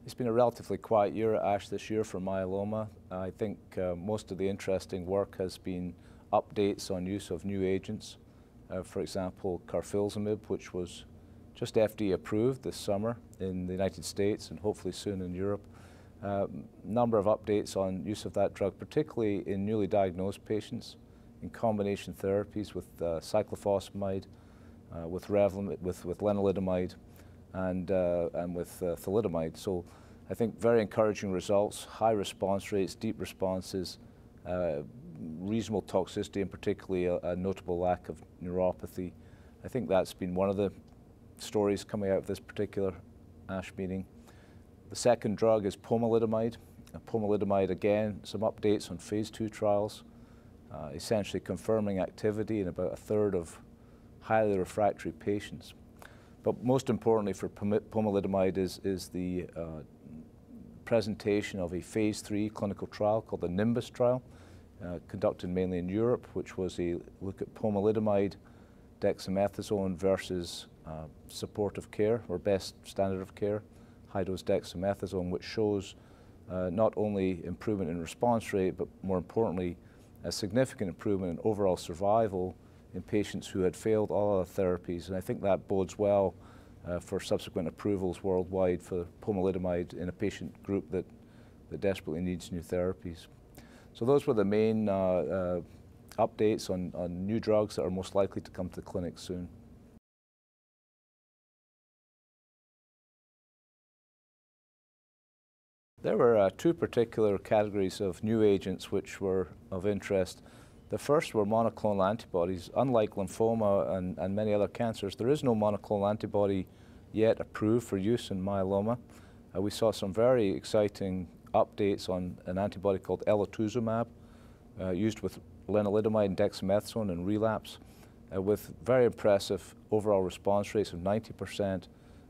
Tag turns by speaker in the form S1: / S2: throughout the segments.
S1: It's been a relatively quiet year at ASH this year for myeloma. I think most of the interesting work has been updates on use of new agents. For example, carfilzomib, which was just FDA approved this summer in the United States and hopefully soon in Europe. Number of updates on use of that drug, particularly in newly diagnosed patients, in combination therapies with cyclophosphamide, with lenalidomide, and with thalidomide. So I think very encouraging results, high response rates, deep responses, reasonable toxicity, and particularly a notable lack of neuropathy. I think that's been one of the stories coming out of this particular ASH meeting. The second drug is pomalidomide. Pomalidomide, again, some updates on phase 2 trials, essentially confirming activity in about a third of highly refractory patients. But most importantly for pomalidomide is the presentation of a phase 3 clinical trial called the Nimbus trial, conducted mainly in Europe, which was a look at pomalidomide, dexamethasone versus supportive care, or best standard of care, high-dose dexamethasone, which shows not only improvement in response rate, but more importantly, a significant improvement in overall survival in patients who had failed all other therapies. And I think that bodes well for subsequent approvals worldwide for pomalidomide in a patient group that desperately needs new therapies. So those were the main updates on new drugs that are most likely to come to the clinic soon. There were two particular categories of new agents which were of interest. The first were monoclonal antibodies. Unlike lymphoma and many other cancers, there is no monoclonal antibody yet approved for use in myeloma. We saw some very exciting updates on an antibody called elotuzumab, used with lenalidomide and dexamethasone in relapse, with very impressive overall response rates of 90%,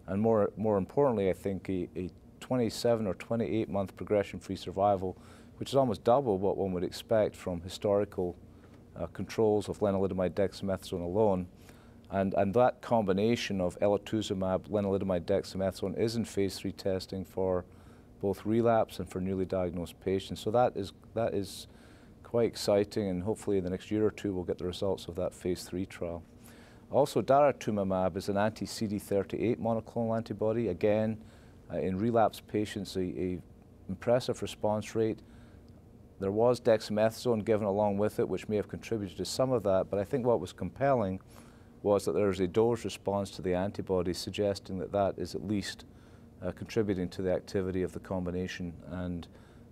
S1: and more importantly, I think, a 27 or 28-month progression-free survival, which is almost double what one would expect from historical controls of lenalidomide dexamethasone alone. And that combination of elotuzumab, lenalidomide, dexamethasone is in phase 3 testing for both relapse and for newly diagnosed patients. So that is quite exciting, and hopefully in the next year or two we'll get the results of that phase 3 trial. Also, daratumumab is an anti-CD38 monoclonal antibody. Again, in relapse patients, a impressive response rate. There was dexamethasone given along with it, which may have contributed to some of that, but I think what was compelling was that there's a dose response to the antibody, suggesting that that is at least contributing to the activity of the combination. And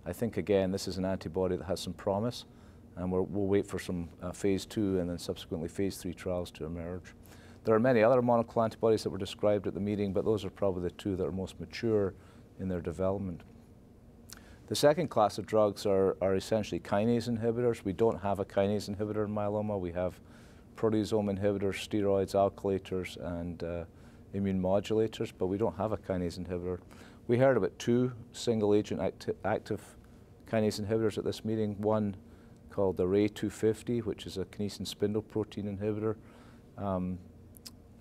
S1: I think, again, this is an antibody that has some promise, and we'll wait for some phase 2 and then subsequently phase 3 trials to emerge. There are many other monoclonal antibodies that were described at the meeting, but those are probably the two that are most mature in their development. The second class of drugs are essentially kinase inhibitors. We don't have a kinase inhibitor in myeloma. We have proteasome inhibitors, steroids, alkylators, and immune modulators, but we don't have a kinase inhibitor. We heard about two single-agent active kinase inhibitors at this meeting, one called the Ray-250, which is a kinesin spindle protein inhibitor.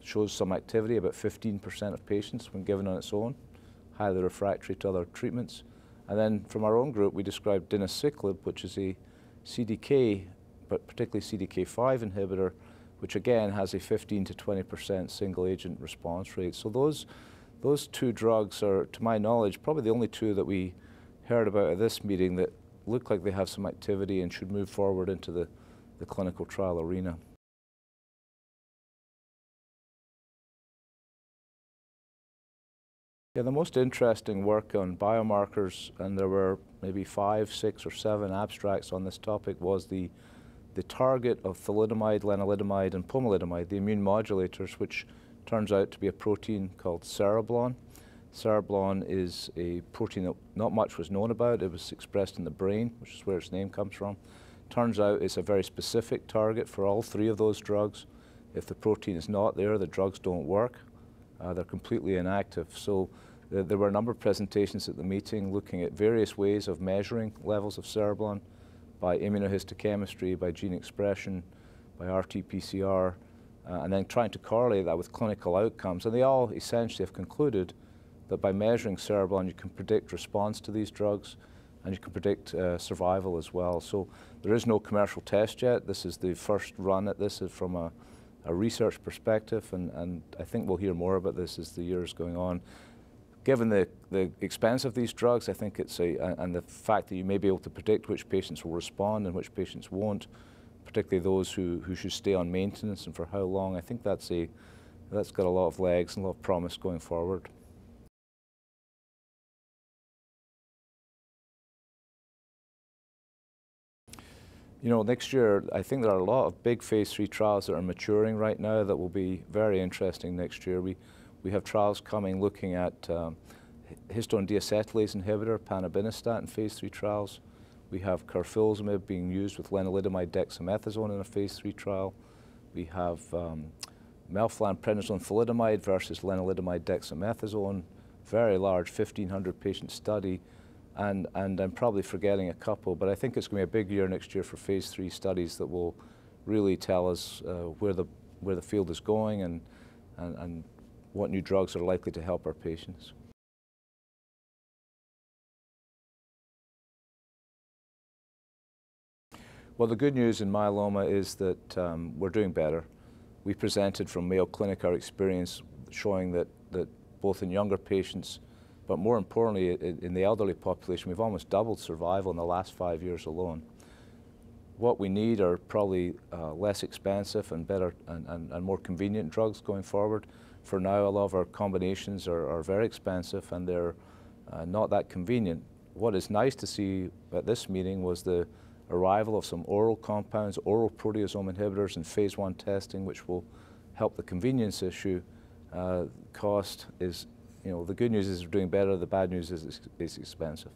S1: Shows some activity, about 15% of patients when given on its own, highly refractory to other treatments. And then from our own group, we described dinaciclib, which is a CDK, but particularly CDK5 inhibitor, which again has a 15 to 20% single-agent response rate. So those two drugs are, to my knowledge, probably the only two that we heard about at this meeting that look like they have some activity and should move forward into the clinical trial arena. Yeah, the most interesting work on biomarkers, and there were maybe 5, 6, or 7 abstracts on this topic, was the target of thalidomide, lenalidomide, and pomalidomide, the immune modulators, which turns out to be a protein called cereblon. Cereblon is a protein that not much was known about. It was expressed in the brain, which is where its name comes from. Turns out it's a very specific target for all 3 of those drugs. If the protein is not there, the drugs don't work. They're completely inactive. So there were a number of presentations at the meeting looking at various ways of measuring levels of cereblon by immunohistochemistry, by gene expression, by RT-PCR, and then trying to correlate that with clinical outcomes. And they all essentially have concluded that by measuring cereblon you can predict response to these drugs, and you can predict survival as well. So there is no commercial test yet. This is the first run at this from a research perspective, and I think we'll hear more about this as the years going on. Given the expense of these drugs, I think it's and the fact that you may be able to predict which patients will respond and which patients won't, particularly those who should stay on maintenance and for how long, I think that's got a lot of legs and a lot of promise going forward. You know, next year, I think there are a lot of big phase 3 trials that are maturing right now that will be very interesting next year. We have trials coming looking at histone deacetylase inhibitor, panabinostat, in phase 3 trials. We have carfilzomib being used with lenalidomide dexamethasone in a phase 3 trial. We have melphalan prednisone thalidomide versus lenalidomide dexamethasone, very large 1,500 patient study. And I'm probably forgetting a couple, but I think it's going to be a big year next year for phase 3 studies that will really tell us where the field is going and what new drugs are likely to help our patients. Well, the good news in myeloma is that we're doing better. We presented from Mayo Clinic our experience showing that both in younger patients, but more importantly, in the elderly population, we've almost doubled survival in the last 5 years alone. What we need are probably less expensive and better and more convenient drugs going forward. For now, a lot of our combinations are very expensive and they're not that convenient. What is nice to see at this meeting was the arrival of some oral compounds, oral proteasome inhibitors in phase 1 testing, which will help the convenience issue. Cost is, you know, the good news is we're doing better, the bad news is it's expensive.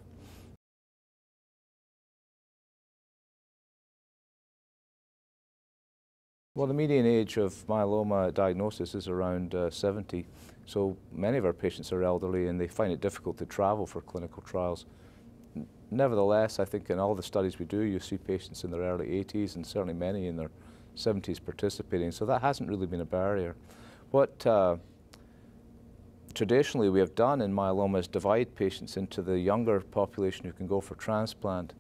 S1: Well, the median age of myeloma diagnosis is around 70. So many of our patients are elderly and they find it difficult to travel for clinical trials. Nevertheless, I think in all the studies we do, you see patients in their early 80s and certainly many in their 70s participating. So that hasn't really been a barrier. What traditionally we have done in myeloma is divide patients into the younger population who can go for transplant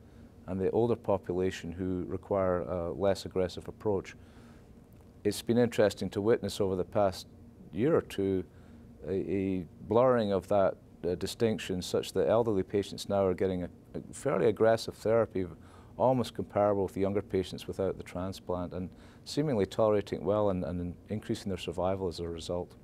S1: and the older population who require a less aggressive approach. It's been interesting to witness over the past year or two a blurring of that distinction such that elderly patients now are getting a fairly aggressive therapy, almost comparable with the younger patients without the transplant, and seemingly tolerating it well and increasing their survival as a result.